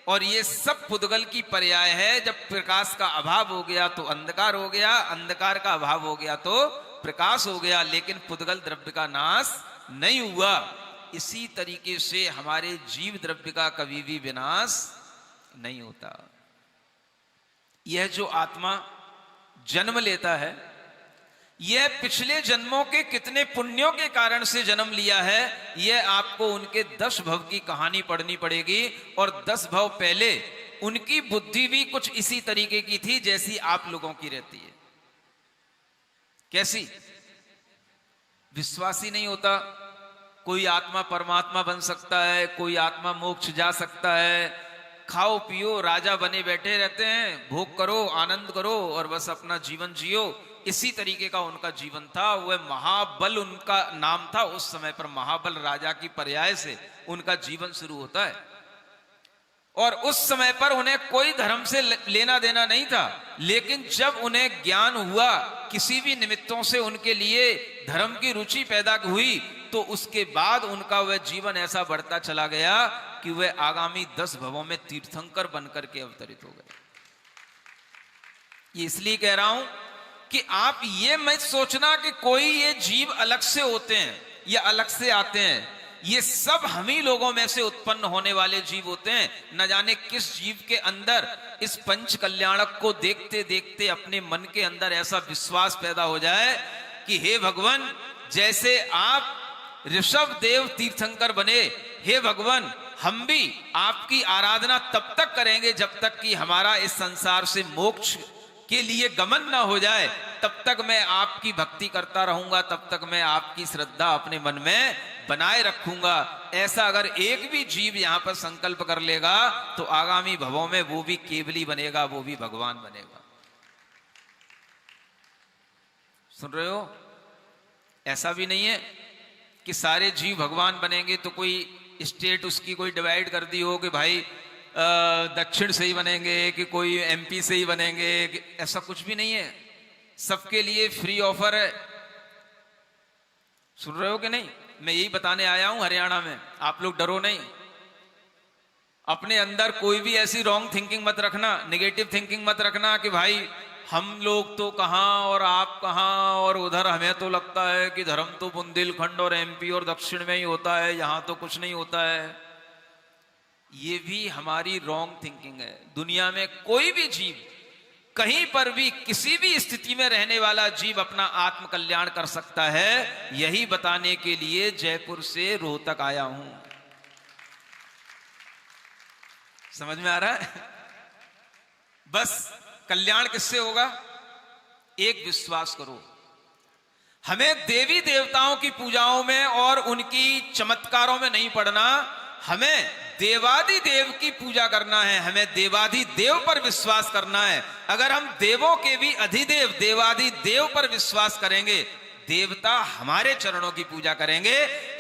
और ये सब पुद्गल की पर्याय है। जब प्रकाश का अभाव हो गया तो अंधकार हो गया, अंधकार का अभाव हो गया तो प्रकाश हो गया, लेकिन पुद्गल द्रव्य का नाश नहीं हुआ। इसी तरीके से हमारे जीव द्रव्य का कभी भी विनाश नहीं होता। यह जो आत्मा जन्म लेता है, यह पिछले जन्मों के कितने पुण्यों के कारण से जन्म लिया है, यह आपको उनके 10 भव की कहानी पढ़नी पड़ेगी। और 10 भव पहले उनकी बुद्धि भी कुछ इसी तरीके की थी जैसी आप लोगों की रहती है। कैसी? विश्वास ही नहीं होता कोई आत्मा परमात्मा बन सकता है, कोई आत्मा मोक्ष जा सकता है। खाओ पियो राजा बने बैठे रहते हैं, भोग करो आनंद करो और बस अपना जीवन जियो। इसी तरीके का उनका जीवन था। वह महाबल उनका नाम था उस समय पर, महाबल राजा की पर्याय से उनका जीवन शुरू होता है। और उस समय पर उन्हें कोई धर्म से लेना देना नहीं था, लेकिन जब उन्हें ज्ञान हुआ, किसी भी निमित्तों से उनके लिए धर्म की रुचि पैदा हुई, तो उसके बाद उनका वह जीवन ऐसा बढ़ता चला गया कि वह आगामी 10 भवों में तीर्थंकर बनकर के अवतरित हो गए। ये इसलिए कह रहा हूं कि आप ये मत सोचना कि कोई ये जीव अलग से होते हैं या अलग से आते हैं। ये सब हम ही लोगों में से उत्पन्न होने वाले जीव होते हैं। न जाने किस जीव के अंदर इस पंच कल्याणक को देखते देखते अपने मन के अंदर ऐसा विश्वास पैदा हो जाए कि हे भगवान, जैसे आप ऋषभ देव तीर्थंकर बने, हे भगवान हम भी आपकी आराधना तब तक करेंगे जब तक कि हमारा इस संसार से मोक्ष के लिए गमन ना हो जाए, तब तक मैं आपकी भक्ति करता रहूंगा, तब तक मैं आपकी श्रद्धा अपने मन में बनाए रखूंगा। ऐसा अगर एक भी जीव यहां पर संकल्प कर लेगा तो आगामी भवों में वो भी केवली बनेगा, वो भी भगवान बनेगा। सुन रहे हो? ऐसा भी नहीं है कि सारे जीव भगवान बनेंगे तो कोई स्टेट उसकी कोई डिवाइड कर दी हो कि भाई दक्षिण से ही बनेंगे कि कोई एमपी से ही बनेंगे, ऐसा कुछ भी नहीं है। सबके लिए फ्री ऑफर है। सुन रहे हो कि नहीं? मैं यही बताने आया हूं हरियाणा में, आप लोग डरो नहीं। अपने अंदर कोई भी ऐसी रॉन्ग थिंकिंग मत रखना, नेगेटिव थिंकिंग मत रखना कि भाई हम लोग तो कहां और आप कहां, और उधर हमें तो लगता है कि धर्म तो बुंदेलखंड और एमपी और दक्षिण में ही होता है, यहां तो कुछ नहीं होता है। ये भी हमारी रॉन्ग थिंकिंग है। दुनिया में कोई भी जीव कहीं पर भी किसी भी स्थिति में रहने वाला जीव अपना आत्म कल्याण कर सकता है। यही बताने के लिए जयपुर से रोहतक आया हूं। समझ में आ रहा है? बस कल्याण किससे होगा? एक विश्वास करो, हमें देवी देवताओं की पूजाओं में और उनकी चमत्कारों में नहीं पड़ना, हमें देवादि देव की पूजा करना है, हमें देवादि देव पर विश्वास करना है। अगर हम देवों के भी अधिदेव देवादि देव पर विश्वास करेंगे, देवता हमारे चरणों की पूजा करेंगे।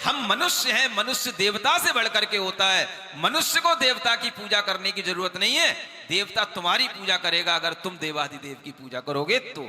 हम मनुष्य हैं, मनुष्य देवता से बढ़कर के होता है। मनुष्य को देवता की पूजा करने की जरूरत नहीं है, देवता तुम्हारी पूजा करेगा अगर तुम देवादि देव की पूजा करोगे तो।